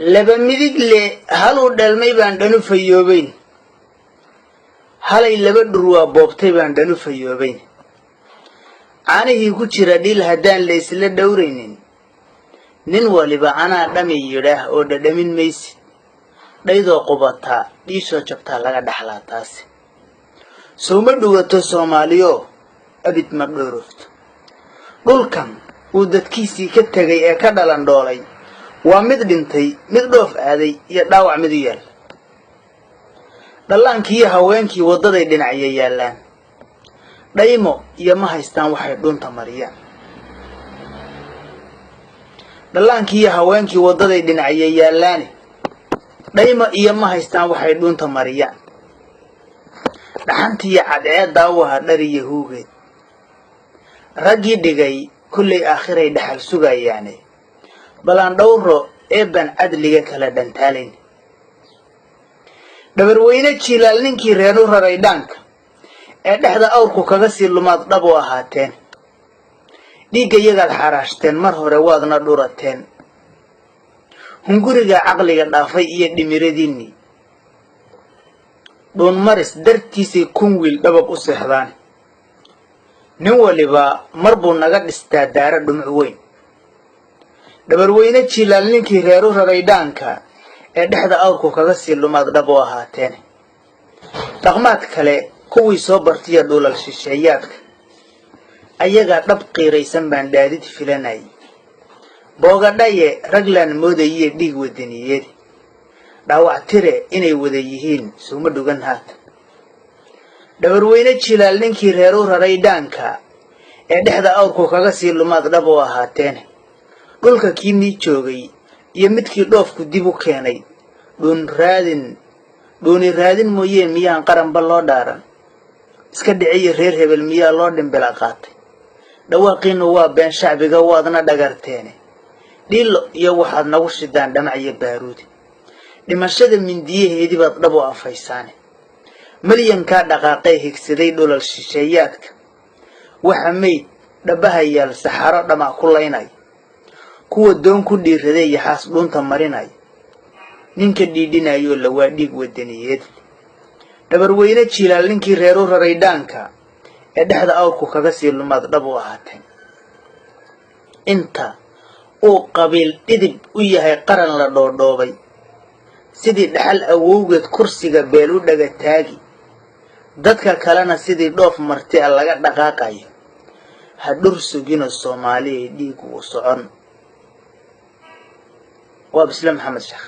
laba midig le haluu dhalmay baan dhanu fayoobayn halay laba dhurwaa boobtay baan dhanu fayoobayn caanihii ku jira dhil haddaan la isla dhowraynin nin waliba anaa dhami yidhaah oo dhadhamin maysid dhaydoo qubataa dhiishoo jabtaa laga dhaxlaa taasi sowma dhugato soomaaliyo abid ma dhoorofto dhulkan uu dadkiisii ka tegay ee ka dhalan dhoolay waa mid dhintay mid dhoof aaday iyo dhaawac mid u yaal dhallaankii iyo haweenkii waddaday dhinacya yaallaan dhaymo iyo ma haystaan waxay dhunta mariyaan dhallaankii iyo haweenkii waddaday dhinacya yaallaane dhaymo iyo ma haystaan waxay dhunta mariyaan dhaxantiiyo cadceeddaa waha dhari yahuugeed raggii dhigay kullay aakhiray dhaxal sugayaane balaan dhowro eebban cadliga kala dhantaalayn dhabarweyne jiilaal ninkii reer u raray dhaanka ee dhexda awrku kaga sii lumaad dhab u ahaateen dhiigga yagaad xaraashteen mar hore waadna dhurateen hunguriga caqliga dhaafay iyo dhimiradiinnii dhuunmaris dartiisay kun wiil dhabab u seexdaan nin waliba mar buu naga dhistaa daara dhumuc weyn dhabarweyne jiilaal ninkii reer u raray dhaanka ee dhexda awrku kaga sii lumaad dhab u ahaateen dhaqmaad kale kuwii soo bartiya dhulal shisheeyaadka ayagaa dhab qiiraysan baan dhaadid filanayay boogadhaye raglaan moodayiyo dhiig wadaniyeed dhaawac tire inay wada yihiin suma dhugan haatan dhabarweyne jiilaal ninkii reer u raray dhaanka ee dhexda awrku kaga sii lumaad dhab u ahaateen dhulka kii mii joogay iyo midkii dhoofku dib u keenay dhuuni raadin mooyee miyaan qaranba loo dhaaran iska dhiciyo reer hebel miyaa loo dhimbila qaatay dhawaaqiinnu waa been shacbiga waadna dhagarteene dhiillo iyo waxaad nagu shidaan dhamac iyo baaruudi dhimashada mindiyaheedii baad dhab u afaysaane malyankaa dhaqaaqee higsaday dhulal shisheeyaadka waxa mayd dhabbaha yaal saxaro dhamac ku laynay kuwa doon ku dhiiraday yaxaas dhunta marinay ninka dhiidhinayoo lawaa dhiig wadaniyeed dhabarweyne jiilaal ninkii reer u raray dhaanka ee dhexda awrku kaga sii lumaad dhab u ahaateen inta uu qabiil dhidib u yahay qaran la dhoodhoobay sidii dhaxal awowgeed kursiga beel u dhaga taagi dadka kalena sidii dhoof marti a laga dhaqaaqayo ha dhur sugino soomaaliya dhiig uu socon waa bisle maxamed sheekh